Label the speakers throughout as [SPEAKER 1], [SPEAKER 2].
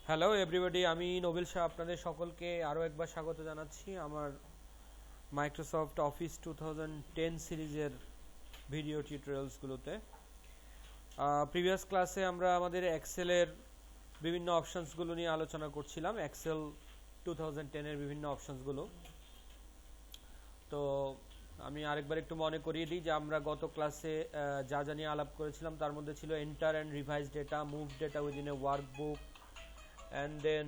[SPEAKER 1] Hello everybody, আমি Nobel Shah আপনাদের সকলকে আরও একবার স্বাগত জানাচ্ছি আমার মাইক্রোসফট অফিস 2010 সিরিজের ভিডিও টিউটোরিয়ালসগুলোতে। প্রিভিয়াস ক্লাসে আমরা আমাদের এক্সেলের বিভিন্ন অপশানসগুলো নিয়ে আলোচনা করছিলাম, এক্সেল 2010-এর বিভিন্ন অপশানসগুলো। তো আমি আরেকবার একটু মনে করিয়ে দিই যে আমরা গত ক্লাসে যা যা নিয়ে আলাপ করেছিলাম তার মধ্যে ছিল enter and revise data, move data within a workbook, and then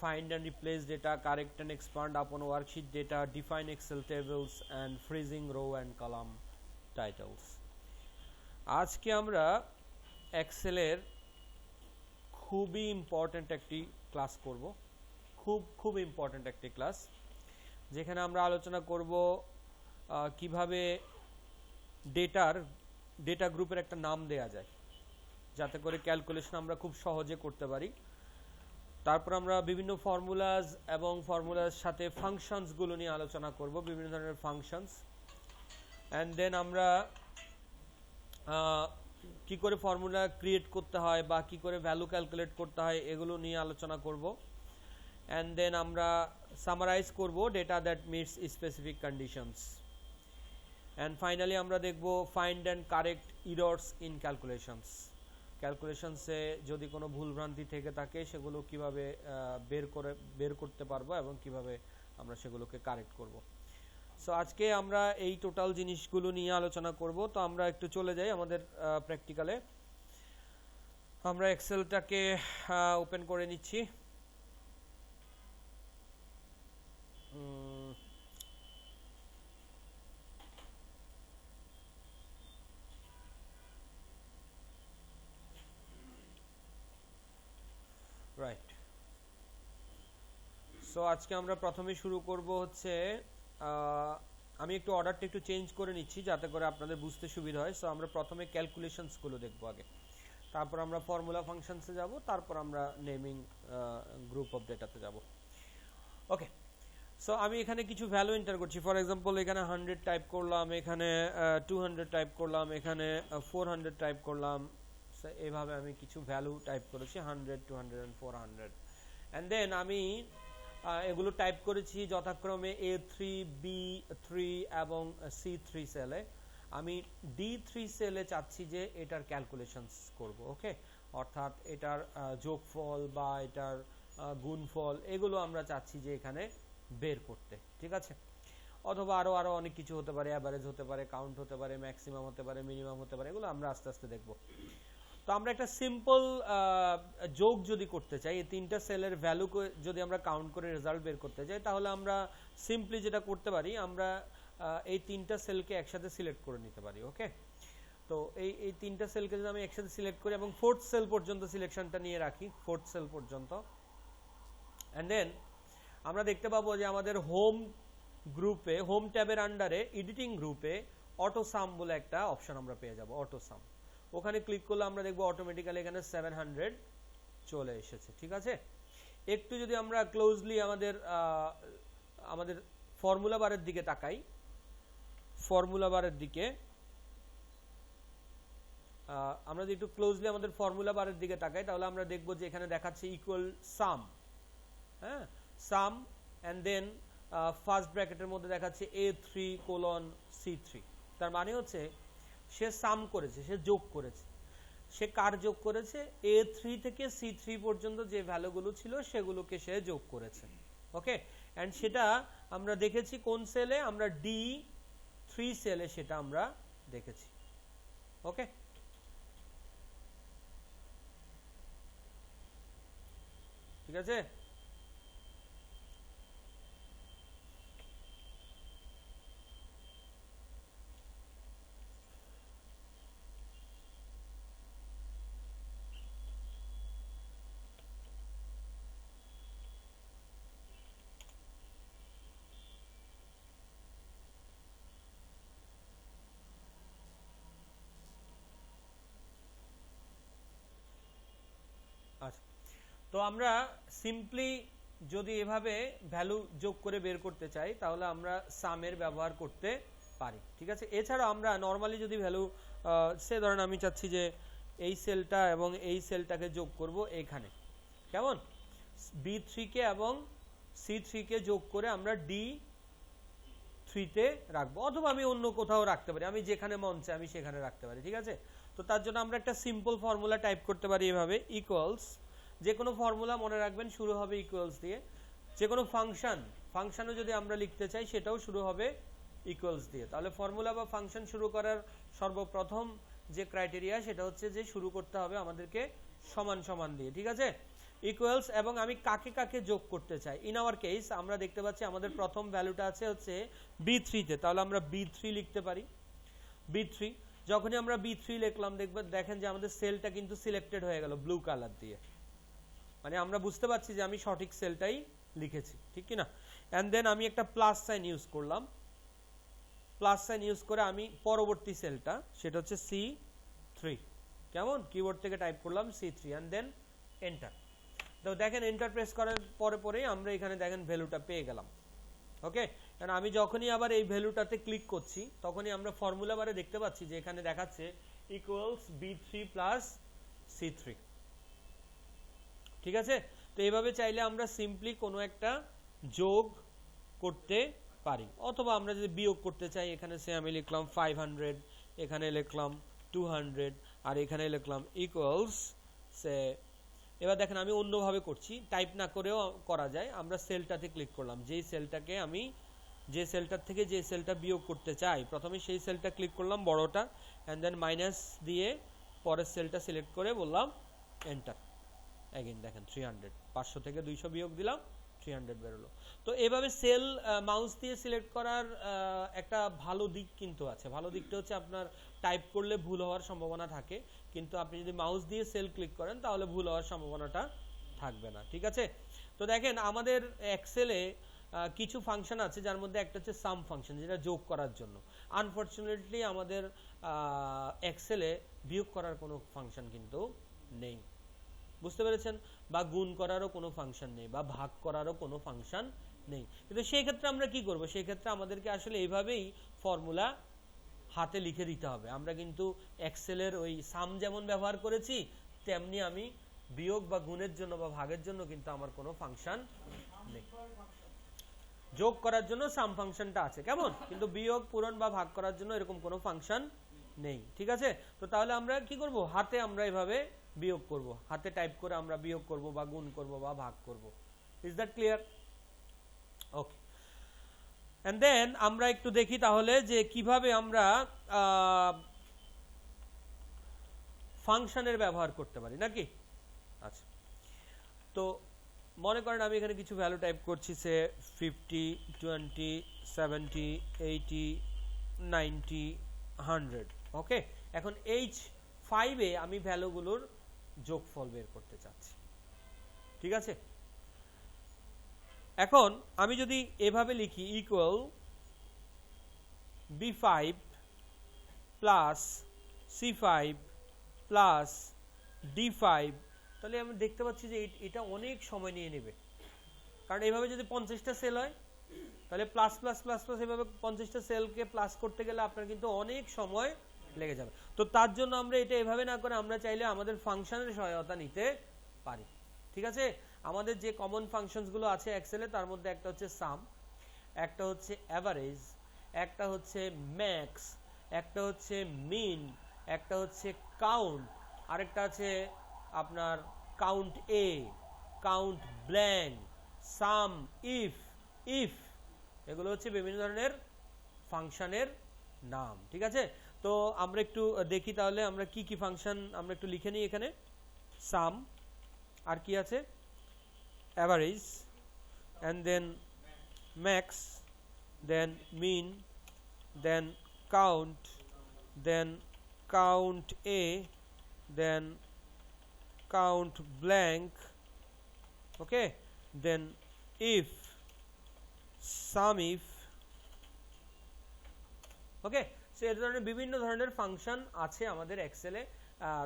[SPEAKER 1] find and replace data, correct and expand upon worksheet data, define Excel tables, and freezing row and column titles. আজকে আমরা এক্সেলের খুবই ইম্পর্ট্যান্ট একটি class করব, খুব important একটি class, যেখানে আমরা আলোচনা করব কিভাবে ডেটা গ্রুপের একটা নাম দেয়া যায় যাতে করে ক্যালকুলেশন আমরা খুব সহজে করতে পারি। তারপর আমরা বিভিন্ন ফর্মুলাস এবং ফর্মুলার সাথে ফাংশনসগুলো নিয়ে আলোচনা করব, বিভিন্ন ধরনের ফাংশনস। অ্যান্ড দেন আমরা কি করে ফর্মুলা ক্রিয়েট করতে হয় বা কি করে ভ্যালু ক্যালকুলেট করতে হয় এগুলো নিয়ে আলোচনা করব। অ্যান্ড দেন আমরা সামারাইজ করব data that meets specific conditions. And finally আমরা দেখব find and correct errors in ক্যালকুলেশনসে যদি কোনো ভুলভ্রান্তি থেকে থাকে সেগুলো কিভাবে বের করতে পারবো এবং কিভাবে আমরা সেগুলোকে কারেক্ট করব। সো আজকে আমরা এই টোটাল জিনিসগুলো নিয়ে আলোচনা করব। তো আমরা একটু চলে যাই আমাদের প্র্যাকটিক্যালে। আমরা এক্সেলটাকে ওপেন করে নিচ্ছি। রাইট, সো আজকে আমরা প্রথমে শুরু করব হচ্ছে আমি একটু অর্ডারটা একটু চেঞ্জ করে নিচ্ছি যাতে করে আপনাদের বুঝতে সুবিধা হয়। সো আমরা প্রথমে ক্যালকুলেশনসগুলো দেখব আগে, তারপর আমরা ফর্মুলা ফাংশনসে যাব, তারপর আমরা নেমিং গ্রুপ অফ ডেটাতে যাব। ওকে, সো আমি এখানে কিছু ভ্যালু এন্টার করছি। ফর এক্সাম্পল এখানে 100 টাইপ করলাম, এখানে 200 টাইপ করলাম, এখানে 400 টাইপ করলাম। এইভাবে আমি কিছু ভ্যালু টাইপ করেছি 100, 200 and 400। অ্যান্ড দেন আমি এগুলো টাইপ করেছি যথাক্রমে A3, B3 এবং C3 সেলে। আমি D3 সেলে চাচ্ছি যে এটার ক্যালকুলেশনস করব। ওকে, অর্থাৎ এটার যোগফল বা এটার গুণফল এগুলো আমরা চাচ্ছি যে এখানে বের করতে, ঠিক আছে। অথবা আরো অনেক কিছু হতে পারে, অ্যাভারেজ হতে পারে, কাউন্ট হতে পারে, ম্যাক্সিমাম হতে পারে, মিনিমাম হতে পারে, এগুলো আমরা আস্তে আস্তে দেখব। তো আমরা একটা সিম্পল যোগ যদি করতে চাই, এই তিনটা সেলের ভ্যালু যদি আমরা কাউন্ট করে রেজাল্ট বের করতে চাই, তাহলে আমরা সিম্পলি যেটা করতে পারি, আমরা এই তিনটা সেলকে একসাথে সিলেক্ট করে নিতে পারি। ওকে, তো এই তিনটা সেলকে যদি আমি একসাথে সিলেক্ট করি এবং ফোর্থ সেল পর্যন্ত সিলেকশনটা নিয়ে রাখি, ফোর্থ সেল পর্যন্ত, অ্যান্ড দেন আমরা দেখতে পাবো যে আমাদের হোম গ্রুপে, হোম ট্যাবের আন্ডারে এডিটিং গ্রুপে অটো সাম বলে একটা অপশন আমরা পেয়ে যাব। অটো সাম, ওখানে ক্লিক করলে আমরা দেখবো অটোমেটিক্যালি এখানে 700 চলে এসেছে, ঠিক আছে। একটু যদি আমরা ক্লোজলি আমাদের ফর্মুলা বারের দিকে তাকাই, ফর্মুলা বারের দিকে আমরা যদি একটু ক্লোজলি আমাদের ফর্মুলা বারের দিকে তাকাই, তাহলে আমরা দেখবো যে এখানে দেখাচ্ছে ইকুয়াল সাম, হ্যাঁ, সাম, অ্যান্ড দেন ফার্স্ট ব্র্যাকেটের মধ্যে দেখাচ্ছে A3:C3। তার মানে হচ্ছে সে সাম করেছে, সে যোগ করেছে। সে কার যোগ করেছে? A3 থেকে C3 পর্যন্ত যে ভ্যালুগুলো ছিল সেগুলোকে সে যোগ করেছে। ওকে, এন্ড সেটা আমরা দেখেছি কোন সেলে? আমরা D3 সেলে সেটা আমরা দেখেছি। ওকে, ঠিক আছে। আচ্ছা, তো আমরা সিম্পলি যদি এভাবে ভ্যালু যোগ করে বের করতে চাই তাহলে আমরা সামের ব্যবহার করতে পারি, ঠিক আছে। এছাড়া আমরা নরমালি যদি ভ্যালু সে ধরেন আমি চাচ্ছি যে এই সেলটা এবং এই সেলটাকে যোগ করব এখানে, কেমন, B3 কে এবং C3 কে যোগ করে আমরা D3 তে রাখবো, অথবা আমি অন্য কোথাও রাখতে পারি, আমি যেখানে মন চায় আমি সেখানে রাখতে পারি। ঠিক আছে, তো তার জন্য আমরা একটা সিম্পল ফর্মুলা টাইপ করতে পারি এভাবে, ইকুয়ালস, যে কোনো ফর্মুলা মনে রাখবেন শুরু হবে ইকুয়ালস দিয়ে, যে কোনো ফাংশনও যদি আমরা লিখতে চাই সেটাও শুরু হবে ইকুয়ালস দিয়ে। তাহলে ফর্মুলা বা ফাংশন শুরু করার সর্বপ্রথম যে ক্রাইটেরিয়া সেটা হচ্ছে যে শুরু করতে হবে আমাদেরকে সমান সমান দিয়ে। ঠিক আছে, ইকুয়ালস, এবং আমি কাকে কাকে যোগ করতে চাই। ইন আওয়ার কেস আমরা দেখতে পাচ্ছি আমাদের প্রথম ভ্যালুটা আছে হচ্ছে B3 তে, তাহলে আমরা B3 লিখতে পারি। B3 যখনই আমরা B3 লিখলাম দেখেন যে আমাদের সেলটা কিন্তু সিলেক্টেড হয়ে গেল ব্লু কালার দিয়ে, মানে আমরা বুঝতে পারছি যে আমি সঠিক সেলটাই লিখেছি, ঠিক কি না। এন্ড দেন আমি একটা প্লাস সাইন ইউজ করলাম, প্লাস সাইন ইউজ করে আমি পরবর্তী সেলটা সেটা হচ্ছে C3, কেমন, কিবোর্ড থেকে টাইপ করলাম C3 এন্ড দেন এন্টার। তো দেখেন এন্টার প্রেস করার পরেই আমরা এখানে দেখেন ভ্যালুটা পেয়ে গেলাম। ওকে, কারণ আমি যখনই আবার এই ভ্যালুটাতে ক্লিক করছি তখনই আমরা ফর্মুলা বারে দেখতে পাচ্ছি যে এখানে দেখাচ্ছে ইকুয়ালস B3 প্লাস C3। ঠিক আছে, তো এইভাবে চাইলে আমরা সিম্পলি কোনো একটা যোগ করতে পারি, অথবা আমরা যদি বিয়োগ করতে চাই এখানে সে আমি লিখলাম 500, এখানে লিখলাম 200, আর এখানে লিখলাম ইকুয়ালস সে। এবার দেখেন আমি অন্যভাবে করছি, টাইপ না করেও করা যায়। আমরা সেলটাতে ক্লিক করলাম, যেই সেলটাকে আমি যে সেলটার থেকে যে সেলটা বিয়োগ করতে চাই প্রথমে সেই সেলটা ক্লিক করলাম বড়টা, এন্ড দেন মাইনাস দিয়ে পরের সেলটা সিলেক্ট করে বললাম এন্টার। এগেইন দেখেন 300, 500 থেকে 200 বিয়োগ দিলাম 300 বেরোলো। তো এভাবে সেল মাউস দিয়ে সিলেক্ট করার একটা ভালো দিক কিন্তু আছে। ভালো দিকটা হচ্ছে আপনার টাইপ করলে ভুল হওয়ার সম্ভাবনা থাকে, কিন্তু আপনি যদি মাউস দিয়ে সেল ক্লিক করেন তাহলে ভুল হওয়ার সম্ভাবনাটা থাকবে না। ঠিক আছে, তো দেখেন আমাদের এক্সেলে কিছু ফাংশন আছে যার মধ্যে একটা হচ্ছে সাম ফাংশন, যেটা যোগ করার জন্য। আনফরচুনেটলি আমাদের এক্সেলে বিয়োগ করার কোনো ফাংশন কিন্তু নেই, বুঝতে পেরেছেন, বা গুণ করারও কোনো ফাংশন নেই, বা ভাগ করারও কোনো ফাংশন নেই। কিন্তু সেই ক্ষেত্রে আমরা কি করব, সেই ক্ষেত্রে আমাদেরকে আসলে এইভাবেই ফর্মুলা হাতে লিখে দিতে হবে। আমরা কিন্তু এক্সেলের ওই সাম যেমন ব্যবহার করেছি তেমনি আমি বিয়োগ বা গুণের জন্য বা ভাগের জন্য কিন্তু আমার কোনো ফাংশন নেই। যোগ করার জন্য সাম ফাংশনটা আছে, কেমন, কিন্তু বিয়োগ, পূরণ বা ভাগ করার জন্য এরকম কোনো ফাংশন নেই। ঠিক আছে, তো তাহলে আমরা কি করব, হাতে আমরা এভাবে বিয়োগ করব, হাতে টাইপ করে আমরা বিয়োগ করব বা গুণ করব বা ভাগ করব। Is that clear? Okay, and then আমরা একটু দেখি তাহলে যে কিভাবে আমরা ফাংশনের ব্যবহার করতে পারি নাকি। আচ্ছা, তো মনে করেন আমি এখানে কিছু ভ্যালু টাইপ করছি, সে 50, 20, 70, 80, 90, 100। ওকে, এখন H5 এ আমি ভ্যালুগুলোর যোগফল বের করতে চাচ্ছি। ঠিক আছে, এখন আমি যদি এভাবে লিখি equal B5 plus C5 plus D5, তাহলে আমি দেখতে পাচ্ছি যে এটা অনেক সময় নিয়ে নেবে, কারণ এইভাবে যদি 50টা সেল হয় তাহলে প্লাস প্লাস প্লাস প্লাস এভাবে 50টা সেলকে প্লাস করতে গেলে আপনার কিন্তু অনেক সময় লেগে যাবে। তো তার জন্য আমরা এটা এভাবে না করে আমরা চাইলে আমাদের ফাংশনের সহায়তা নিতে পারি। ঠিক আছে, আমাদের যে কমন ফাংশনসগুলো আছে এক্সেলে তার মধ্যে একটা হচ্ছে সাম, একটা হচ্ছে অ্যাভারেজ, একটা হচ্ছে ম্যাক্স, একটা হচ্ছে মিন, একটা হচ্ছে কাউন্ট, আরেকটা আছে আপনার count A, count blank, some, if, এগুলো হচ্ছে বিভিন্ন ধরনের ফাংশনের নাম। ঠিক আছে, তো আমরা একটু দেখি তাহলে আমরা কি কি ফাংশন আমরা একটু লিখে নিই এখানে। সাম, আর কি আছে, average, and then max, then min, then count, then count A, then count blank, okay, then if, sum if, okay, so এই ধরনের বিভিন্ন ধরনের ফাংশন আছে আমাদের এক্সেলে।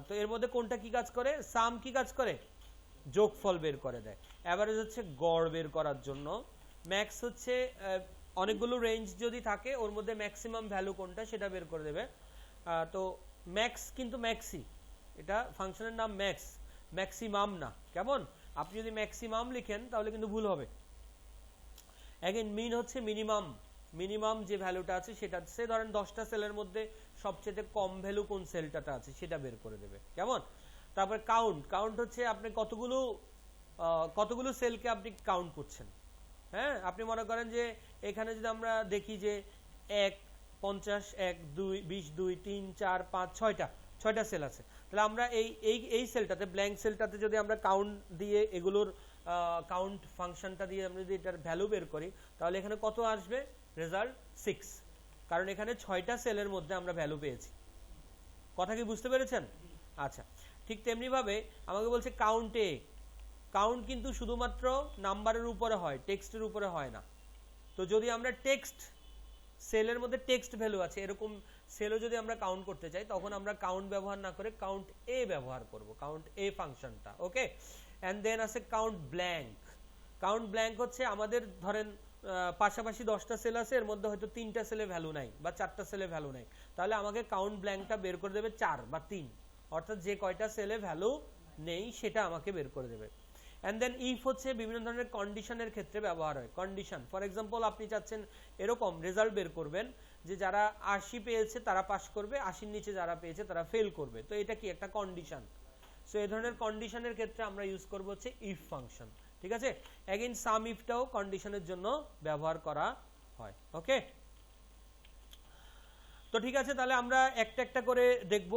[SPEAKER 1] তো এর মধ্যে কোনটা কি কাজ করে, সাম কি কাজ করে, যোগফল বের করে দেয়, এভারেজ হচ্ছে গড় বের করার জন্য, ম্যাক্স হচ্ছে অনেকগুলো রেঞ্জ যদি থাকে ওর মধ্যে ম্যাক্সিমাম ভ্যালু কোনটা সেটা বের করে দেবে। তো ম্যাক্স কিন্তু ম্যাক্সি, এটা ফাংশনের নাম ম্যাক্স, ম্যাক্সিমাম না, কেমন, আপনি যদি ম্যাক্সিমাম লিখেন তাহলে কিন্তু ভুল হবে। अगेन মিন হচ্ছে মিনিমাম, মিনিমাম যে ভ্যালুটা আছে সেটা, সে ধরেন 10টা সেলের মধ্যে সবচেয়ে কম ভ্যালু কোন সেলটাতে আছে সেটা বের করে দেবে, কেমন? তারপর কাউন্ট, কাউন্ট হচ্ছে আপনি কতগুলো সেলকে আপনি কাউন্ট করছেন। হ্যাঁ, আপনি মনে করেন যে এখানে যদি আমরা দেখি যে 1 50 1 2 20 2 3 4 5 6টা সেল আছে, তাহলে আমরা এই সেলটাতে, ব্ল্যাঙ্ক সেলটাতে যদি আমরা কাউন্ট দিয়ে এগুলোর কাউন্ট ফাংশনটা দিয়ে আমরা যদি এটার ভ্যালু বের করি তাহলে এখানে কত আসবে? রেজাল্ট 6, কারণ এখানে 6টা সেলের মধ্যে আমরা ভ্যালু পেয়েছি। কথা কি বুঝতে পেরেছেন? আচ্ছা, ঠিক তেমনি ভাবে আমাকে বলছে কাউন্টে, কাউন্ট কিন্তু শুধুমাত্র নাম্বারের উপরে হয়, টেক্সটের উপরে হয় না। তো যদি আমরা টেক্সট, সেলের মধ্যে টেক্সট ভ্যালু আছে এরকম সেলও যদি আমরা কাউন্ট করতে চাই তখন আমরা কাউন্ট ব্যবহার না করে কাউন্ট এ ব্যবহার করব, কাউন্ট এ ফাংশনটা। ওকে, এন্ড দেন আছে কাউন্ট ব্ল্যাঙ্ক। কাউন্ট ব্ল্যাঙ্ক হচ্ছে আমাদের ধরেন পাশাপাশি 10টা সেল আছে, এর মধ্যে হয়তো 3টা সেলে ভ্যালু নাই বা 4টা সেলে ভ্যালু নাই, তাহলে আমাকে কাউন্ট ব্ল্যাঙ্কটা বের করে দেবে 4 বা 3, অর্থাৎ যে কয়টা সেলে ভ্যালু নেই সেটা আমাকে বের করে দেবে। এন্ড দেন ইফ হচ্ছে বিভিন্ন ধরনের কন্ডিশনের ক্ষেত্রে ব্যবহার হয়। কন্ডিশন, ফর এক্সাম্পল আপনি চাচ্ছেন এরকম রেজাল্ট বের করবেন যে যারা 80 পেয়েছে তারা পাস করবে, 80-র নিচে যারা পেয়েছে তারা ফেল করবে, তো এটা কি একটা কন্ডিশন। সো এই ধরনের কন্ডিশনের ক্ষেত্রে আমরা ইউজ করব হচ্ছে ইফ ফাংশন, ঠিক আছে? अगेन সাম ইফটাও কন্ডিশনের জন্য ব্যবহার করা হয়। ওকে, তো ঠিক আছে, তাহলে আমরা একটা একটা করে দেখব,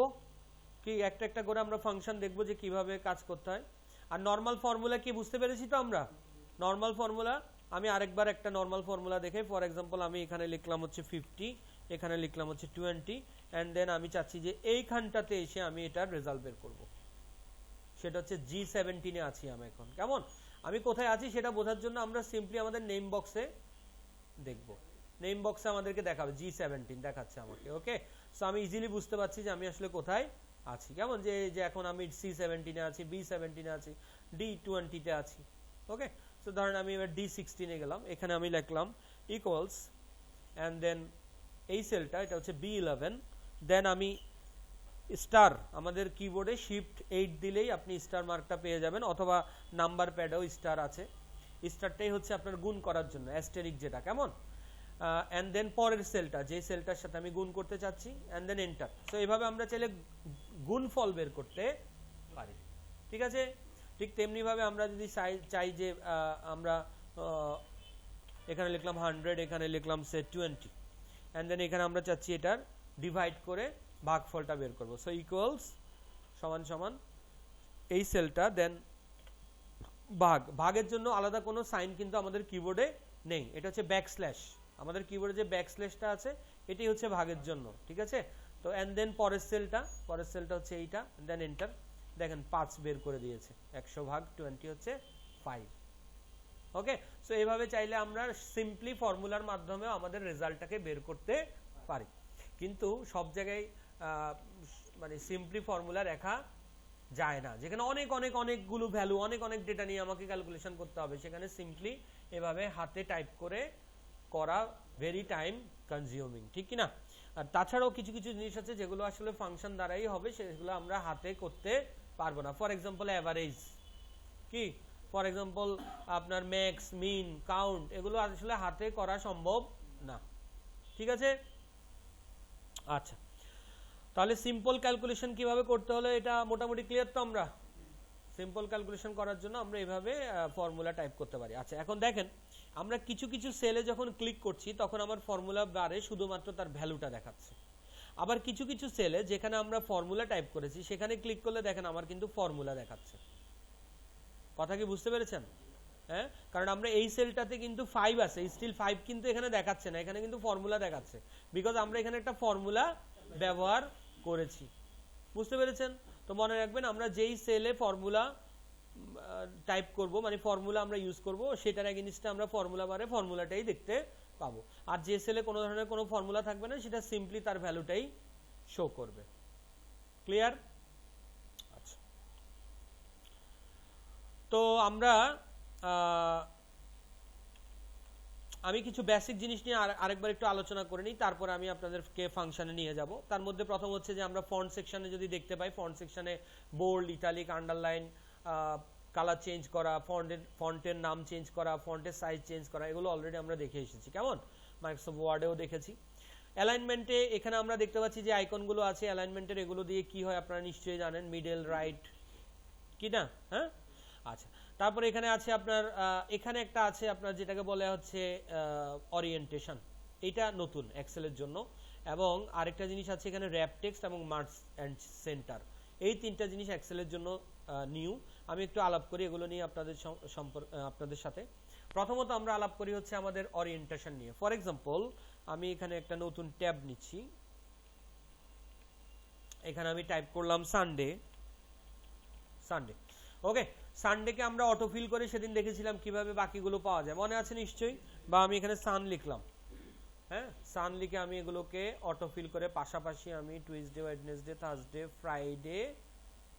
[SPEAKER 1] কি একটা একটা করে আমরা ফাংশন দেখব যে কিভাবে কাজ করতে হয়। আর নরমাল ফর্মুলা কি বুঝতে পেরেছি তো আমরা? নরমাল ফর্মুলা আমি আরেকবার একটা নরমাল ফর্মুলা দেখে, ফর এক্সাম্পল আমি এখানে লিখলাম হচ্ছে 50, এখানে লিখলাম হচ্ছে 20, এন্ড দেন আমি চাচ্ছি যে এইখানটাতে এসে আমি এটার রেজাল্ট বের করব, সেটা হচ্ছে G17 এ আছি আমি এখন, কেমন? আমি কোথায় আছি সেটা বোঝার জন্য আমরা সিম্পলি আমাদের নেম বক্সে দেখব, নেম বক্সে আমাদেরকে দেখাবে G17 দেখাচ্ছে আমাকে। ওকে, সো আমি ইজিলি বুঝতে পারছি যে আমি আসলে কোথায় আছি, কেমন? যে এখন আমি C17 এ আছি, B17 এ আছি, D20 তে আছি। ওকে, সো ধরেন আমি এবার D16 এ গেলাম, এখানে আমি লিখলাম ইকুয়ালস, এন্ড দেন এই সেলটা এটা হচ্ছে B11, দেন আমি স্টার, আমাদের কিবোর্ডে শিফট 8 দিলেই আপনি স্টার মার্কটা পেয়ে যাবেন, অথবা নাম্বার প্যাডেও স্টার আছে, স্টারটাই হচ্ছে আপনার গুণ করার জন্য, অ্যাস্টেরিক যেটা, কেমন? এন্ড দেন পরের সেলটা, যে সেলটার সাথে আমি গুণ করতে চাচ্ছি, এন্ড দেন এন্টার। সো এইভাবে আমরা চাইলে গুণফল বের করতে পারি, ঠিক আছে? ঠিক তেমনি ভাবে আমরা যদি চাই যে আমরা এখানে লিখলাম 100, এখানে লিখলাম সে 20, এন্ড দেন এখানে আমরা চাচ্ছি এটার ডিভাইড করে ভাগফলটা বের করব। সো ইকুয়ালস সমান সমান এই সেলটা, দেন ভাগের জন্য আলাদা কোনো সাইন কিন্তু আমাদের কিবোর্ডে নেই, এটা হচ্ছে ব্যাকস্ল্যাশ, আমাদের কিবোর্ডে যে ব্যাকস্ল্যাশটা আছে এটাই হচ্ছে ভাগের জন্য, ঠিক আছে? তো এন্ড দেন পরের সেলটা হচ্ছে এইটা, দেন এন্টার, দেখেন 5 বের করে দিয়েছে, 100 ভাগ 20 হচ্ছে 5। ওকে, সো এইভাবে চাইলে আমরা সিম্পলি ফর্মুলার মাধ্যমে আমাদের রেজাল্টটাকে বের করতে পারি, কিন্তু সব জায়গায় মানে সিম্পলি ফর্মুলা লেখা যায় না, যেখানে অনেকগুলো ভ্যালু, অনেক ডেটা নিয়ে আমাকে ক্যালকুলেশন করতে হবে, সেখানে সিম্পলি এভাবে হাতে টাইপ করে করা ভেরি টাইম কনজিউমিং, ঠিক কি না? আর তাছাড়াও কিছু কিছু জিনিস আছে যেগুলো আসলে ফাংশন দ্বারাই হবে, সেগুলো আমরা হাতে করতে পারবো না। ফর এক্সাম্পল অ্যাভারেজ, কি ফর এক্সাম্পল আপনার ম্যাক্স, মিন, কাউন্ট, এগুলো আসলে হাতে করা সম্ভব না, ঠিক আছে? আচ্ছা, তাহলে সিম্পল ক্যালকুলেশন কিভাবে করতে হলো এটা মোটামুটি ক্লিয়ার তো? আমরা সিম্পল ক্যালকুলেশন করার জন্য আমরা এইভাবে ফর্মুলা টাইপ করতে পারি। আচ্ছা, এখন দেখেন আমরা কিছু কিছু সেলে যখন ক্লিক করছি তখন আমার ফর্মুলা বারে শুধুমাত্র তার ভ্যালুটা দেখাচ্ছে, আবার কিছু কিছু সেলে যেখানে আমরা ফর্মুলা টাইপ করেছি সেখানে ক্লিক করলে দেখেন আমার কিন্তু ফর্মুলা দেখাচ্ছে। কথা কি বুঝতে পেরেছেন? হ্যাঁ, কারণ আমরা এই সেলটাতে কিন্তু 5 আছে, স্টিল 5 কিন্তু এখানে দেখাচ্ছে না, এখানে কিন্তু ফর্মুলা দেখাচ্ছে, বিকজ আমরা এখানে একটা ফর্মুলা ব্যবহার করেছি। বুঝতে পেরেছেন? তো মনে রাখবেন আমরা যেই সেলে ফর্মুলা টাইপ করব, মানে ফর্মুলা আমরা ইউজ করব, সেটার এগেইনস্টে আমরা ফর্মুলা বারে ফর্মুলাটাই দেখতে পাবো, আর যে সেলে কোনো ধরনের কোনো ফর্মুলা থাকবে না সেটা সিম্পলি তার ভ্যালুটাই শো করবে। ক্লিয়ার? আচ্ছা, তো আমরা আমি কিছু বেসিক জিনিস নিয়ে আরেকবার একটু আলোচনা করে নিই, তারপর আমি আপনাদেরকে ফাংশনে নিয়ে যাব। তার মধ্যে প্রথম হচ্ছে যে আমরা ফন্ট সেকশনে যদি দেখতে পাই, ফন্ট সেকশনে bold, italic, underline, colour change করা, ফন্টের নাম চেঞ্জ করা, ফন্টের সাইজ চেঞ্জ করা, এগুলো অলরেডি আমরা দেখে এসেছি, কেমন? মাইক্রোসফট ওয়ার্ডেও দেখেছি। অ্যালাইনমেন্টে এখানে আমরা দেখতে পাচ্ছি যে আইকনগুলো আছে অ্যালাইনমেন্টের, এগুলো দিয়ে কি হয় আপনারা নিশ্চয়ই জানেন, মিডল, রাইট, কি না? হ্যাঁ, আচ্ছা। তারপরে এখানে আছে আপনার এখানে একটা আছে আপনার যেটাকে বলে হচ্ছে ওরিয়েন্টেশন, এইটা নতুন এক্সেলের জন্য। এবং আরেকটা জিনিস আছে এখানে র্যাপ টেক্সট এবং মার্জ অ্যান্ড সেন্টার, এই তিনটা জিনিস এক্সেলের জন্য নিউ। আমি একটু আলাপ করি এগুলো নিয়ে আপনাদের সাথে। প্রথমত আমরা আলাপ করি হচ্ছে আমাদের ওরিয়েন্টেশন নিয়ে। ফর এক্সাম্পল আমি এখানে একটা নতুন ট্যাব নিচ্ছি, এখানে আমি টাইপ করলাম সানডে। ওকে, সানডেকে আমরা অটোফিল করে সেদিন দেখেছিলাম কিভাবে বাকিগুলো পাওয়া যায়, মনে আছে নিশ্চয়ই? বা আমি এখানে সান লিখলাম, হ্যাঁ, সান লিখে আমি এগুলোকে অটোফিল করে পাশাপাশি আমি Tuesday, Wednesday, Thursday, Friday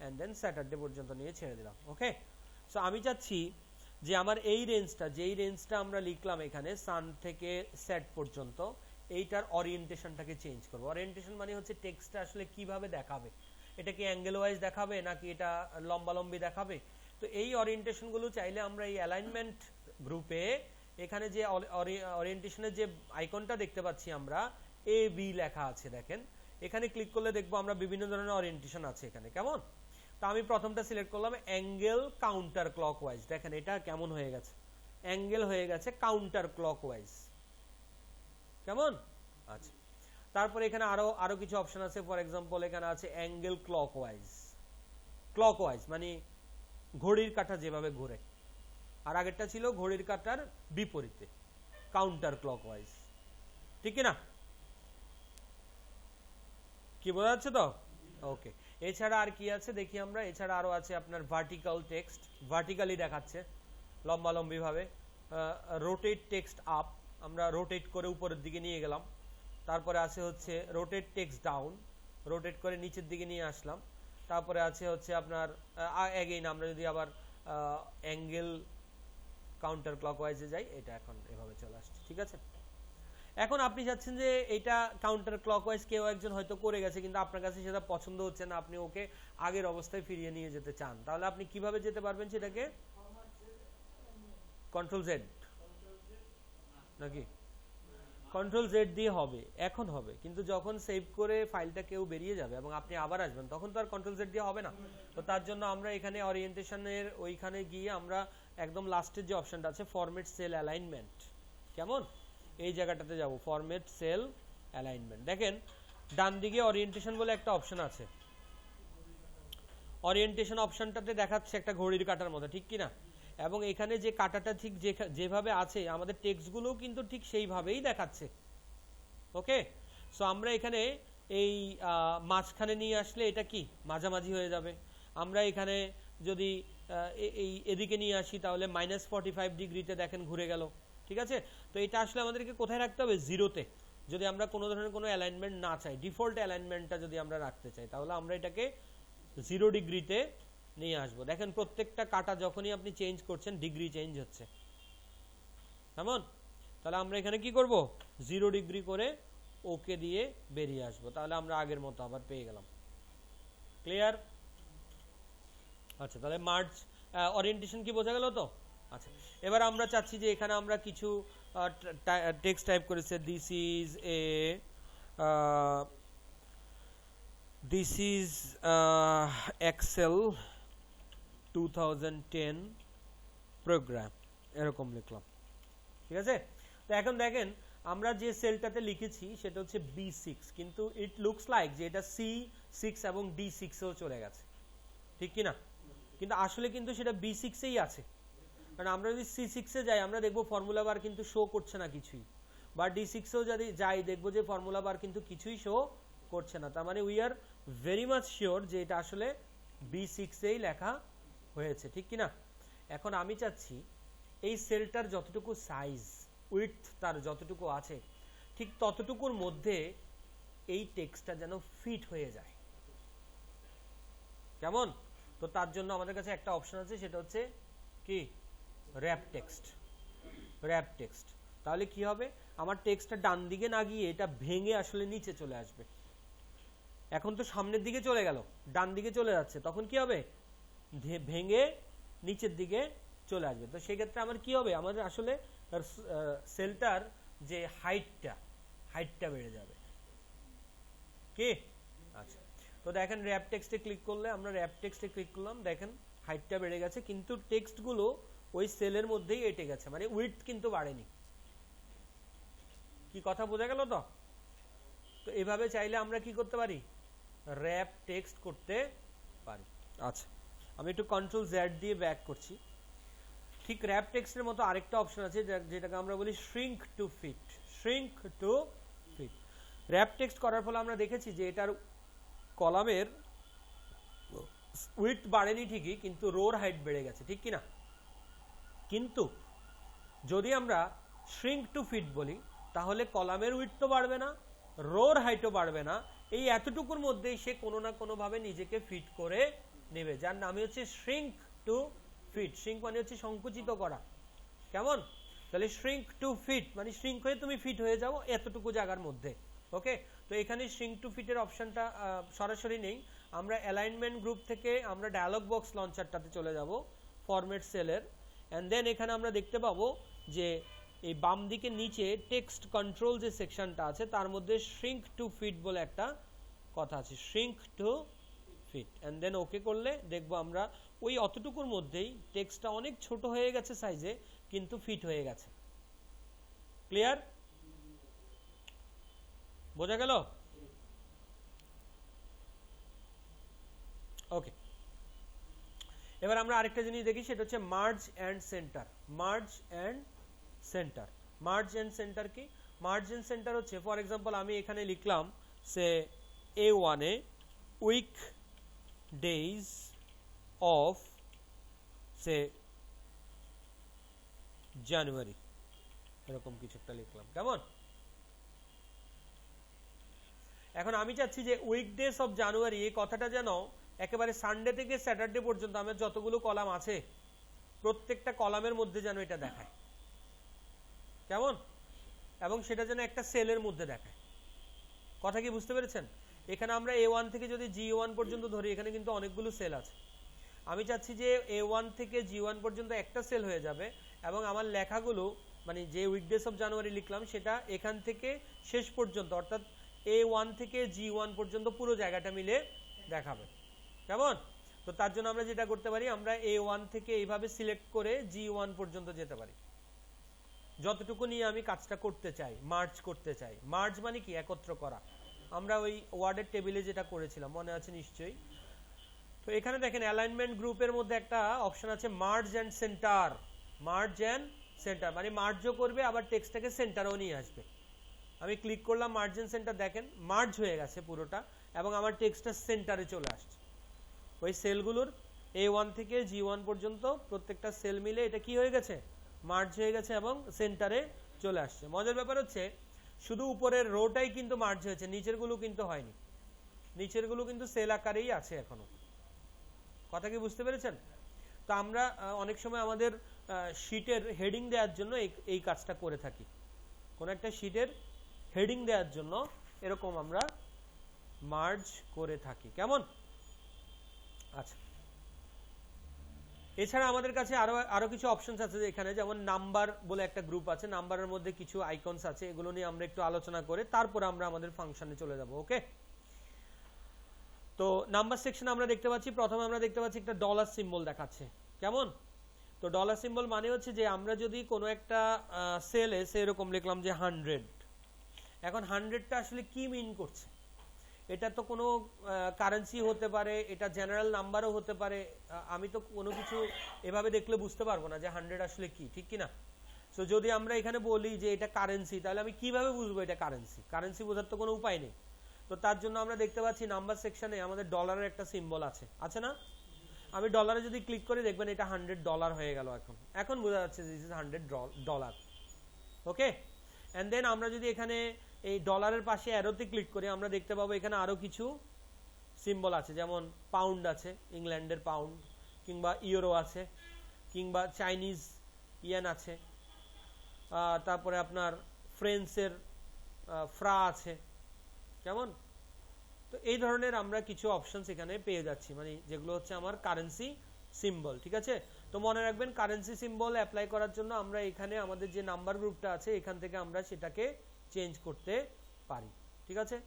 [SPEAKER 1] and then Saturday পর্যন্ত নিয়ে ছেড়ে দিলাম। ওকে, সো আমি চাচ্ছি যে আমার এই রেঞ্জটা, যেই রেঞ্জটা আমরা লিখলাম এখানে সান থেকে সেট পর্যন্ত, এইটার ওরিয়েন্টেশনটাকে চেঞ্জ করব। ওরিয়েন্টেশন মানে হচ্ছে টেক্সটটা আসলে কিভাবে দেখাবে, এটা কি অ্যাঙ্গেল ওয়াইজ দেখাবে নাকি এটা লম্বালম্বি দেখাবে। তো এই ওরিয়েন্টেশনগুলো চাইলে আমরা এই অ্যালাইনমেন্ট গ্রুপে এখানে যে ওরিয়েন্টেশনের যে আইকনটা দেখতে পাচ্ছি আমরা, এ বি লেখা আছে, দেখেন এখানে ক্লিক করলে দেখবো আমরা বিভিন্ন ধরনের ওরিয়েন্টেশন আছে এখানে, কেমন? তো আমি প্রথমটা সিলেক্ট করলাম অ্যাঙ্গেল কাউন্টার ক্লকওয়াইজ, দেখেন এটা কেমন হয়ে গেছে, অ্যাঙ্গেল হয়ে গেছে কাউন্টার ক্লকওয়াইজ, কেমন? আচ্ছা, তারপর এখানে আরো কিছু অপশন আছে। ফর এক্সাম্পল এখানে আছে অ্যাঙ্গেল ক্লকওয়াইজ মানে ঘড়ির কাঁটা যেভাবে ঘোরে, আর আগেরটা ছিল ঘড়ির কাঁটার বিপরীতে, কাউন্টার ক্লকওয়াইজ, ঠিক না? কি বোঝা যাচ্ছে তো? ওকে, এছাড়া আর কি আছে দেখি আমরা। এছাড়া আরো আছে আপনার ভার্টিক্যাল টেক্সট, ভার্টিক্যালি দেখাচ্ছে লম্বালম্বি ভাবে। রোটেট টেক্সট আপ, আমরা রোটেট করে উপরের দিকে নিয়ে গেলাম। তারপরে আছে হচ্ছে রোটেট টেক্সট ডাউন, রোটেট করে নিচের দিকে নিয়ে আসলাম। তারপরে আছে হচ্ছে আপনার এগেইন আমরা যদি আবার অ্যাঙ্গেল কাউন্টার ক্লকওয়াইজে যাই, এটা এখন এভাবে চলে আসছে, ঠিক আছে? এখন আপনি চাচ্ছেন যে এটা কাউন্টার ক্লকওয়াইজ কেউ একজন হয়তো করে গেছে, কিন্তু আপনার কাছে সেটা পছন্দ হচ্ছে না, আপনি ওকে আগের অবস্থায় ফিরিয়ে নিয়ে যেতে চান, তাহলে আপনি কিভাবে যেতে পারবেন সেটাকে? কন্ট্রোল জেড নাকি কন্ট্রোল জেড দিয়ে হবে, এখন হবে, কিন্তু যখন সেভ করে ফাইলটা কেউ বেরিয়ে যাবে এবং আপনি আবার আসবেন তখন তো আর কন্ট্রোল জেড দিয়ে হবে না। তো তার জন্য আমরা এখানে ওরিয়েন্টেশনের ওইখানে গিয়ে আমরা একদম লাস্টের যে অপশনটা আছে ফরম্যাট সেল অ্যালাইনমেন্ট, কেমন, এই জায়গাটাতে যাব, ফরম্যাট সেল অ্যালাইনমেন্ট। দেখেন ডান দিকে ওরিয়েন্টেশন বলে একটা অপশন আছে, ওরিয়েন্টেশন অপশনটাতে দেখাচ্ছে একটা ঘড়ির কাঁটার মতো, ঠিক কি না? এবং এখানে যে কাঁটাটা ঠিক যেভাবে আছে আমাদের টেক্সটগুলোও কিন্তু ঠিক সেইভাবেই দেখাচ্ছে। ওকে, সো আমরা এখানে এই মাঝখানে নিয়ে আসলে এটা কি মাঝামাঝি হয়ে যাবে। আমরা এখানে যদি এই এদিকে নিয়ে আসি তাহলে -45 ডিগ্রিতে দেখেন ঘুরে গেল, ঠিক আছে? তো এটা আসলে আমাদেরকে কোথায় রাখতে হবে? জিরোতে। যদি আমরা কোনো ধরনের কোনো অ্যালাইনমেন্ট না চাই, ডিফল্ট অ্যালাইনমেন্টটা যদি আমরা রাখতে চাই, তাহলে আমরা এটাকে 0 ডিগ্রিতে নিয়ে আসবো। দেখেন প্রত্যেকটা কাটা যখনই আপনি চেঞ্জ করছেন ডিগ্রি চেঞ্জ হচ্ছে, কেমন? তাহলে আমরা এখানে কি করব? 0 ডিগ্রি করে ওকে দিয়ে বেরিয়ে আসবো, তাহলে আমরা আগের মতো আবার পেয়ে গেলাম। ক্লিয়ার? আচ্ছা, তাহলে মার্জ ওরিয়েন্টেশন কি বোঝা গেল তো? আচ্ছা, এবার আমরা চাচ্ছি যে এখানে আমরা কিছু টেক্সট টাইপ করেছে, দিস ইজ এক্সেল 2010 প্রোগ্রাম, এরকম লিখলাম, ঠিক আছে? তো এখন দেখেন আমরা যে সেলটাতে লিখেছি সেটা হচ্ছে B6, কিন্তু ইট লুকস লাইক যে এটা C6 এবং D6 এও চলে গেছে, ঠিক কি না? কিন্তু আসলে কিন্তু সেটা B6 এই আছে, কারণ আমরা যদি C6 এ যাই আমরা দেখবো ফর্মুলা বার কিন্তু শো করছে না কিছুই, বা D6 এও যদি যাই দেখবো যে ফর্মুলা বার কিন্তু কিছুই শো করছে না। তার মানে we are very much sure যে এটা আসলে B6 এই লেখা হয়েছে, ঠিক কি না? এখন আমি চাচ্ছি এই সেলটার যতটুকু সাইজ, উইডথ তার যতটুকু আছে ঠিক ততটুকুর মধ্যে এই টেক্সটটা যেন ফিট হয়ে যায়, কেমন? তো তার জন্য আমাদের কাছে একটা অপশন আছে, সেটা হচ্ছে কি র্যাপ টেক্সট। র্যাপ টেক্সট, তাহলে কি হবে? আমার টেক্সটটা ডান দিকে না গিয়ে এটা ভেঙে আসলে নিচে চলে আসবে। এখন তো সামনের দিকে চলে গেল, ডান দিকে চলে যাচ্ছে, তখন কি হবে? ভেঙে নিচের দিকে চলে আসবে। তো সেই ক্ষেত্রে আমার কি হবে, আমাদের আসলে সেলটার যে হাইটটা বেড়ে যাবে কি। আচ্ছা, তো দেখেন র‍্যাপ টেক্সটে ক্লিক করলে, আমরা র‍্যাপ টেক্সটে ক্লিক করলাম, দেখেন হাইটটা বেড়ে গেছে, কিন্তু টেক্সটগুলো ওই সেলের মধ্যেই এঁটে গেছে, মানে উইডথ কিন্তু বাড়েনি। কি কথা বোঝা গেল? তো তো এভাবে চাইলে আমরা কি করতে পারি, র‍্যাপ টেক্সট করতে পারি। আচ্ছা, আমি একটু কন্ট্রোল জেড দিয়ে ব্যাক করছি। ঠিক র‍্যাপ টেক্সটের মতো আরেকটা অপশন আছে যেটাকে আমরা বলি shrink to fit. Shrink to fit wrap text করার ফলে আমরা দেখেছি যে এটার কলামের উইডথ বাড়েনি ঠিকই, কিন্তু রোর হাইট বেড়ে গেছে, ঠিক কিনা? কিন্তু যদি আমরা শ্রিঙ্ক টু ফিট বলি, তাহলে কলামের উইডথ তো বাড়বে না, রোর হাইটও বাড়বে না, এই এতটুকুর মধ্যেই সে কোনো না কোনো ভাবে নিজেকে ফিট করে নেবে, যার নামই হচ্ছে শ্রিঙ্ক টু ফিট। শ্রিঙ্ক মানে হচ্ছে সংকুচিত করা, কেমন? তাহলে শ্রিঙ্ক টু ফিট মানে শ্রিঙ্ক হয়ে তুমি ফিট হয়ে যাও এতটুকু জায়গার মধ্যে। ওকে, তো এখানে শ্রিঙ্ক টু ফিটের অপশনটা সরাসরি নেই, আমরা অ্যালাইনমেন্ট গ্রুপ থেকে আমরা ডায়ালগ বক্স লঞ্চারটাতে চলে যাব, ফরম্যাট সেলের, এন্ড দেন এখানে আমরা দেখতে পাবো যে এই বাম দিকে নিচে টেক্সট কন্ট্রোল যে সেকশনটা আছে তার মধ্যে শ্রিঙ্ক টু ফিট বলে একটা কথা আছে, shrink to fit, and then okay করলে দেখবো আমরা ওই অতটুকুর মধ্যেই টেক্সটটা অনেক ছোট হয়ে গেছে সাইজে, কিন্তু ফিট হয়ে গেছে। ক্লিয়ার? বোঝা গেল? ওকে, এবার আমরা আরেকটা জিনিস দেখি, সেটা হচ্ছে merge and centre. Merge and centre, merge and centre কি? মার্জ এন্ড সেন্টার হচ্ছে, ফর এক্সাম্পল আমি এখানে লিখলাম say A1 a weekdays of say January, এরকম কিছু একটা লিখলাম, কেমন? এখন আমি চাচ্ছি যে উইকডেজ অফ জানুয়ারি এই কথাটা যেন একেবারে সানডে থেকে স্যাটারডে পর্যন্ত আমার যতগুলো কলাম আছে প্রত্যেকটা কলামের মধ্যে যেন এটা দেখায়, কেমন? এবং সেটা যেন একটা সেলের মধ্যে দেখায়। কথা কি বুঝতে পেরেছেন? এখানে আমরা A1 থেকে যদি G1 পর্যন্ত ধরি, এখানে কিন্তু অনেকগুলো সেল আছে। আমি চাচ্ছি যে A1 থেকে G1 পর্যন্ত একটা সেল হয়ে যাবে, এবং আমার লেখাগুলো মানে যে উইকডেজ অফ জানুয়ারি লিখলাম সেটা এখান থেকে শেষ পর্যন্ত, অর্থাৎ A1 থেকে G1 পর্যন্ত পুরো জায়গাটা মিলে দেখাবে, কেমন? তো তার জন্য আমরা যেটা করতে পারি, আমরা A1 থেকে এইভাবে সিলেক্ট করে G1 পর্যন্ত যেতে পারি, যতটুকু নিয়ে আমি কাজটা করতে চাই, মার্জ করতে চাই। মার্জ মানে কি? একত্র করা। আমরা ওই ওয়ার্ডের টেবিলে যেটা করেছিলাম মনে আছে নিশ্চয়ই। তো এখানে দেখেন অ্যালাইনমেন্ট গ্রুপের মধ্যে একটা অপশন আছে merge and centre. Merge and centre মানে মার্জও করবে, আবার টেক্সটটাকে সেন্টারও নিয়ে আসবে। আমি ক্লিক করলাম মার্জ এন্ড সেন্টার, দেখেন মার্জ হয়ে গেছে পুরোটা, এবং আমার টেক্সটটা সেন্টারে চলে আসছে। ওই সেলগুলোর A1 থেকে G1 পর্যন্ত প্রত্যেকটা সেল মিলে এটা কি হয়ে গেছে? মার্জ হয়ে গেছে এবং সেন্টারে চলে আসছে। মজার ব্যাপার হচ্ছে শুধু উপরের রোটাই কিন্তু মার্জ হয়েছে, নিচের গুলো কিন্তু হয়নি। নিচের গুলো কিন্তু সেল আকারেই আছে এখনো। কথা কি বুঝতে পেরেছেন? তো আমরা অনেক সময় আমাদের শীটের হেডিং দেওয়ার জন্য এই কাজটা করে থাকি। কোন একটা শীটের হেডিং দেওয়ার জন্য এরকম আমরা মার্জ করে থাকি, কেমন? আচ্ছা, এছাড়া আমাদের কাছে আরো কিছু অপশনস আছে এখানে, যেমন নাম্বার বলে একটা গ্রুপ আছে, নাম্বারের মধ্যে কিছু আইকনস আছে, এগুলো নিয়ে আমরা একটু আলোচনা করে তারপর আমরা আমাদের ফাংশনে চলে যাব। ওকে, তো নাম্বার সেকশনে আমরা দেখতে পাচ্ছি, প্রথমে আমরা দেখতে পাচ্ছি একটা ডলার সিম্বল দেখাচ্ছে, কেমন? তো ডলার সিম্বল মানে হচ্ছে যে আমরা যদি কোনো একটা সেলে এরকম লিখলাম যে 100, এখন 100টা আসলে কি মিন করছে? এটা তো কোনো কারেন্সি হতে পারে, এটা জেনারেল নাম্বারও হতে পারে, আমি তো কোনো কিছু এভাবে দেখলে বুঝতে পারবো না যে 100 আসলে কি, ঠিক কিনা? সো যদি আমরা এখানে বলি যে এটা কারেন্সি, তাহলে আমি কিভাবে বুঝবো এটা কারেন্সি? কারেন্সি বোঝার তো কোনো উপায় নেই। তো তার জন্য আমরা দেখতে পাচ্ছি নাম্বার সেকশনে আমাদের ডলারের একটা সিম্বল আছে, আছে না? আমি ডলারে যদি ক্লিক করি দেখবেন এটা $100 হয়ে গেল। এখন বোঝা যাচ্ছে this is $100। Okay, and then আমরা যদি এখানে এই ডলারের পাশে অ্যারোতে ক্লিক করি, আমরা দেখতে পাবো এখানে আরো কিছু সিম্বল আছে, যেমন পাউন্ড আছে, ইংল্যান্ডের পাউন্ড, কিংবা ইউরো আছে, কিংবা চাইনিজ ইয়েন আছে, তারপরে আপনার ফ্রেঞ্চের ফ্রা আছে, কেমন? তো এই ধরনের আমরা কিছু অপশনস এখানে পেয়ে যাচ্ছি, মানে যেগুলো হচ্ছে আমার কারেন্সি সিম্বল, ঠিক আছে? তো মনে রাখবেন কারেন্সি সিম্বল অ্যাপ্লাই করার জন্য আমরা এখানে আমাদের যে নাম্বার গ্রুপটা আছে এখান থেকে আমরা সেটাকে চেঞ্জ করতে পারি। ঠিক আছে,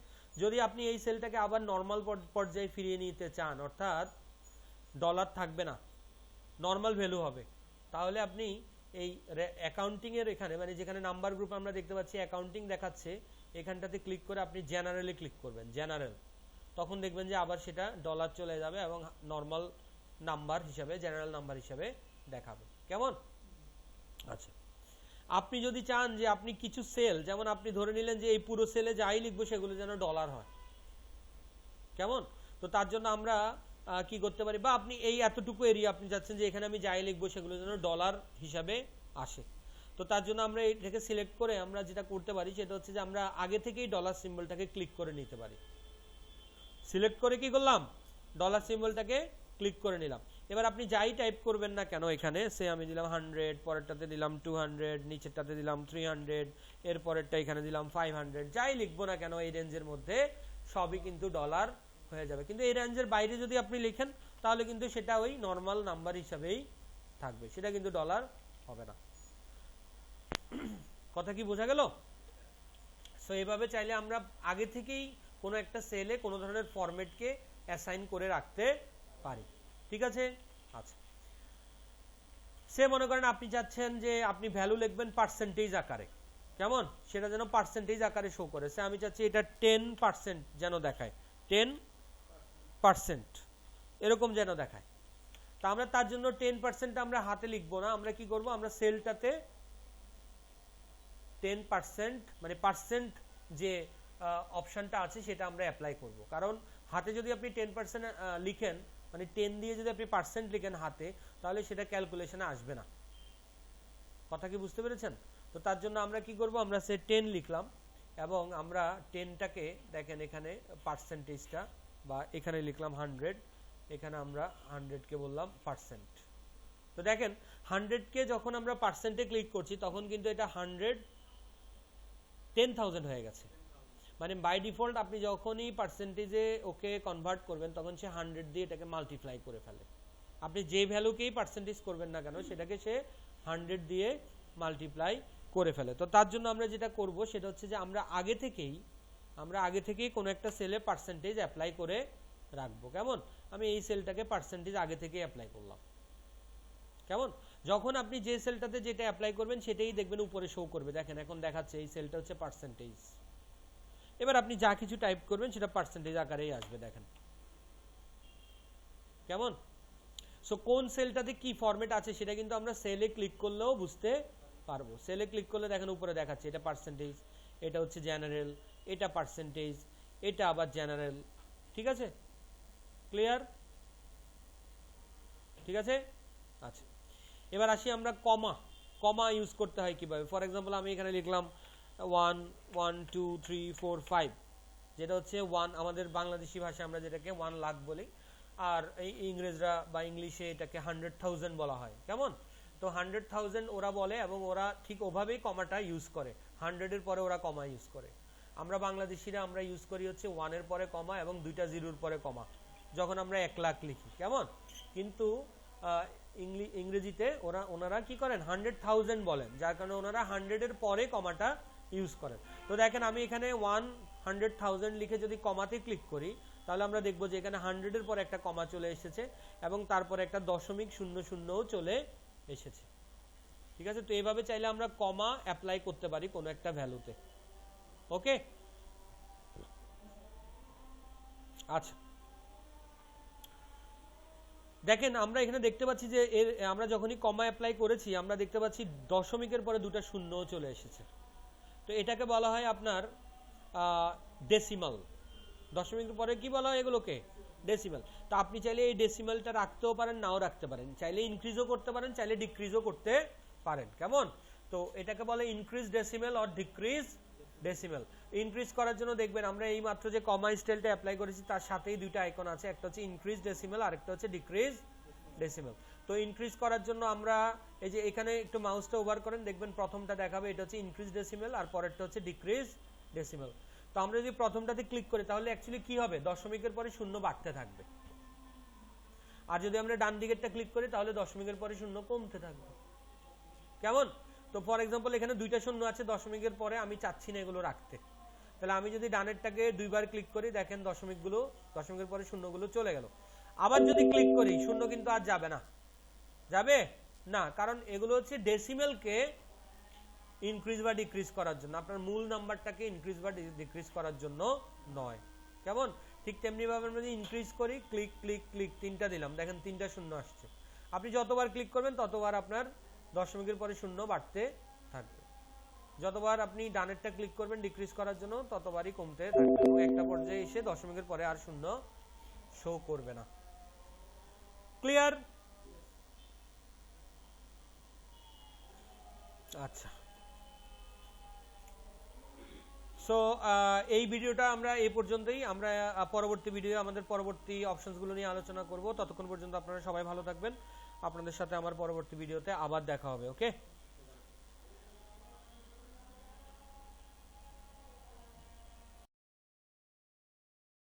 [SPEAKER 1] যদি আপনি এই সেলটাকে আবার নর্মাল পর্যায়ে ফিরিয়ে নিতে চান, অর্থাৎ ডলার থাকবে না, নর্মাল ভ্যালু হবে, তাহলে আপনি এই অ্যাকাউন্টিং এর এখানে মানে যেখানে নাম্বার গ্রুপ আমরা দেখতে পাচ্ছি অ্যাকাউন্টিং দেখাচ্ছে, এখানটাতে ক্লিক করে আপনি জেনারেলে ক্লিক করবেন, জেনারেল, তখন দেখবেন যে আবার সেটা ডলার চলে যাবে এবং নর্মাল নাম্বার হিসাবে, জেনারেল নাম্বার হিসাবে দেখাবে। কেমন? আচ্ছা, আপনি যদি চান যে আপনি কিছু সেল, যেমন আপনি ধরে নিলেন যে এই পুরো সেলে যাই লিখবো সেগুলো যেন ডলার হয়, কেমন? তো তার জন্য আমরা কি করতে পারি, বা আপনি এই এতটুকু এরিয়া আপনি চাচ্ছেন যে এখানে আমি যাই লিখবো সেগুলো যেন ডলার হিসাবে আসে, তো তার জন্য আমরা এটাকে সিলেক্ট করে আমরা যেটা করতে পারি সেটা হচ্ছে যে আমরা আগে থেকেই ডলার সিম্বলটাকে ক্লিক করে নিতে পারি। সিলেক্ট করে কি করলাম, ডলার সিম্বলটাকে ক্লিক করে নিলাম। এবার আপনি যাই টাইপ করবেন না কেন এখানে, সে আমি দিলাম 100, পরেরটাতে দিলাম 200, নিচেরটাতে দিলাম 300, এর পরেরটা এখানে দিলাম 500, যাই লিখবো না কেন এই রেঞ্জের মধ্যে সবই কিন্তু ডলার হয়ে যাবে। কিন্তু এই রেঞ্জের বাইরে যদি আপনি লিখেন তাহলে কিন্তু সেটা ওই নর্মাল নাম্বার হিসাবেই থাকবে, সেটা কিন্তু ডলার হবে না। কথা কি বোঝা গেল? সো এইভাবে চাইলে আমরা আগে থেকেই কোনো একটা সেলে কোনো ধরনের ফরম্যাটকে অ্যাসাইন করে রাখতে পারি। ঠিক আছে? আচ্ছা, সে মনে করেন আপনি চাচ্ছেন যে আপনি ভ্যালু লিখবেন পার্সেন্টেজ আকারে, কেমন? সেটা যেন পার্সেন্টেজ আকারে শো করে, সে আমি চাচ্ছি এটা 10% যেন দেখায়, 10% এরকম যেন দেখায়। তা আমরা তার জন্য 10% আমরা হাতে লিখবো না, আমরা কি করব, আমরা সেলটাতে 10% মানে পার্সেন্ট যে অপশনটা আছে সেটা আমরা অ্যাপ্লাই করব। কারণ হাতে যদি আপনি 10% লিখেন, মানে 10 দিয়ে যদি আপনি পার্সেন্ট লিখেন হাতে, তাহলে সেটা ক্যালকুলেশনে আসবে না। কথা কি বুঝতে পেরেছেন? তো তার জন্য আমরা কি করব, আমরা সে 10 লিখলাম এবং আমরা 10টাকে দেখেন এখানে পার্সেন্টেজটা, বা এখানে লিখলাম 100, এখানে আমরা 100কে বললাম পার্সেন্ট। তো দেখেন 100কে যখন আমরা পার্সেন্টে ক্লিক করছি তখন কিন্তু এটা 10,000 হয়ে গেছে। মানে বাই ডিফল্ট আপনি যখনই পার্সেন্টেজে ওকে কনভার্ট করবেন তখন সে 100 দিয়ে এটাকে মাল্টিপ্লাই করে ফেলে। আপনি যে ভ্যালুকেই পার্সেন্টেজ করবেন না কেন সেটাকে সে 100 দিয়ে মাল্টিপ্লাই করে ফেলে। তো তার জন্য আমরা যেটা করব সেটা হচ্ছে যে আমরা আগে থেকেই কোনো একটা সেলে পার্সেন্টেজ অ্যাপ্লাই করে রাখবো। কেমন? আমি এই সেলটাকে পার্সেন্টেজ আগে থেকেই অ্যাপ্লাই করলাম। কেমন? যখন আপনি যে সেলটাতে যেটা অ্যাপ্লাই করবেন সেটাই দেখবেন উপরে শো করবে। দেখেন এখন দেখাচ্ছে এই সেলটা হচ্ছে পার্সেন্টেজ। এবার আপনি যা কিছু টাইপ করবেন সেটা পার্সেন্টেজ আকারেই আসবে। দেখেন কেমন? সো কোন সেলটাতে কি ফরম্যাট আছে সেটা কিন্তু আমরা সেলে ক্লিক করলেও বুঝতে পারবো। সেলে ক্লিক করলে দেখেন উপরে দেখাচ্ছে এটা পার্সেন্টেজ, এটা হচ্ছে জেনারেল, এটা পার্সেন্টেজ, এটা আবার জেনারেল। ঠিক আছে? ক্লিয়ার? ঠিক আছে? আচ্ছা, এবার আসি আমরা কমা ইউজ করতে হয় কিভাবে। ফর এক্সাম্পল আমি এখানে লিখলাম 1 1 2 3 4 5, যেটা হচ্ছে 1, আমাদের বাংলাদেশি ভাষায় আমরা যেটাকে 1 লাখ বলি, আর এই ইংরেজরা বা ইংলিশে এটাকে 100,000 বলা হয়। কেমন? তো 100,000 ওরা বলে এবং ওরা ঠিক ওভাবেই কমাটা ইউজ করে, 100 এর পরে ওরা কমা ইউজ করে। আমরা বাংলাদেশিরা আমরা ইউজ করি হচ্ছে 1 এর পরে কমা এবং 2টা জিরোর পরে কমা যখন আমরা 1 লাখ লিখি। কেমন? কিন্তু ইংরেজিতে ওনারা কি করেন 100,000 বলেন, যার কারণে ওনারা 100 এর পরে কমাটা ইউজ করেন। তো দেখেন আমি এখানে 100,000 লিখে যদি কমাতে ক্লিক করি তাহলে আমরা দেখবো যে এখানে 100 এর পরে একটা কমা চলে এসেছে এবং তারপরে একটা দশমিক 00ও চলে এসেছে। ঠিক আছে? তো এইভাবে চাইলে আমরা কমা অ্যাপ্লাই করতে পারি কোনো একটা ভ্যালুতে। ওকে? আচ্ছা, দেখেন আমরা এখানে দেখতে পাচ্ছি যে আমরা যখনই কমা অ্যাপ্লাই করেছি আমরা দেখতে পাচ্ছি দশমিকের পরে 2টা শূন্যও চলে এসেছে। তো এটাকে বলা হয় আপনার ডেসিমাল। দশমিকের পরে কি বলা হয় এগুলোকে? ডেসিমাল। তো আপনি চাইলে এই ডেসিমালটা রাখতেও পারেন, নাও রাখতে পারেন, চাইলে ইনক্রিজও করতে পারেন, চাইলে ডিক্রিজও করতে পারেন। কেমন? তো এটাকে বলে increase decimal or decrease decimal. Increase করার জন্য দেখবেন আমরা এই মাত্র যে কমা স্টাইলটা অ্যাপ্লাই করেছি তার সাথেই 2টা আইকন আছে, একটা হচ্ছে ইনক্রিজ ডেসিমাল আর একটা হচ্ছে ডিক্রিজ ডেসিমাল। তো ইনক্রিজ করার জন্য আমরা এই যে এখানে একটু মাউসটা ওভার করেন, দেখবেন প্রথমটা দেখাবে এটা হচ্ছে ইনক্রিজ ডেসিমাল আর পরেরটা হচ্ছে ডিক্রিজ ডেসিমাল। তো আমরা যদি প্রথমটাতে ক্লিক করি তাহলে অ্যাকচুয়ালি কি হবে, দশমিকের পরে শূন্য বাড়তে থাকবে। আর যদি আমরা ডান দিকেরটা ক্লিক করি তাহলে দশমিকের পরে শূন্য কমতে থাকবে। কেমন? তো ফর এক্সাম্পল এখানে দুইটা শূন্য আছে দশমিকের পরে, আমি চাচ্ছি না এগুলো রাখতে, তাহলে আমি যদি ডানেরটাকে দুইবার ক্লিক করি দেখেন দশমিকের পরে শূন্যগুলো চলে গেল। আবার যদি ক্লিক করি শূন্য কিন্তু আর যাবে না, যাবে না, কারণ এগুলো হচ্ছে ডেসিমেলকে ইনক্রিজ বা ডিক্রিজ করার জন্য, আপনার মূল নাম্বারটাকে ইনক্রিজ বা ডিক্রিজ করার জন্য নয়। কেমন? ঠিক তেমনি ভাবে আমরা যদি ইনক্রিজ করি, ক্লিক ক্লিক ক্লিক তিনটা দিলাম, দেখেন তিনটা শূন্য আসছে। আপনি যতবার ক্লিক করবেন ততবার আপনার দশমিকের পরে শূন্য বাড়তে থাকবে, যতবার আপনি ডানেরটা ক্লিক করবেন ডিক্রিজ করার জন্য ততবারই কমতে থাকবে, এবং একটা পর্যায়ে এসে দশমিকের পরে আর শূন্য শো করবে না। ক্লিয়ার? আচ্ছা, সো এই ভিডিওটা আমরা এই পর্যন্তই। আমরা পরবর্তী ভিডিও আমাদের পরবর্তী অপশনসগুলো নিয়ে আলোচনা করব। ততক্ষণ পর্যন্ত আপনারা সবাই ভালো থাকবেন। আপনাদের সাথে আমার পরবর্তী ভিডিওতে আবার দেখা হবে। ওকে।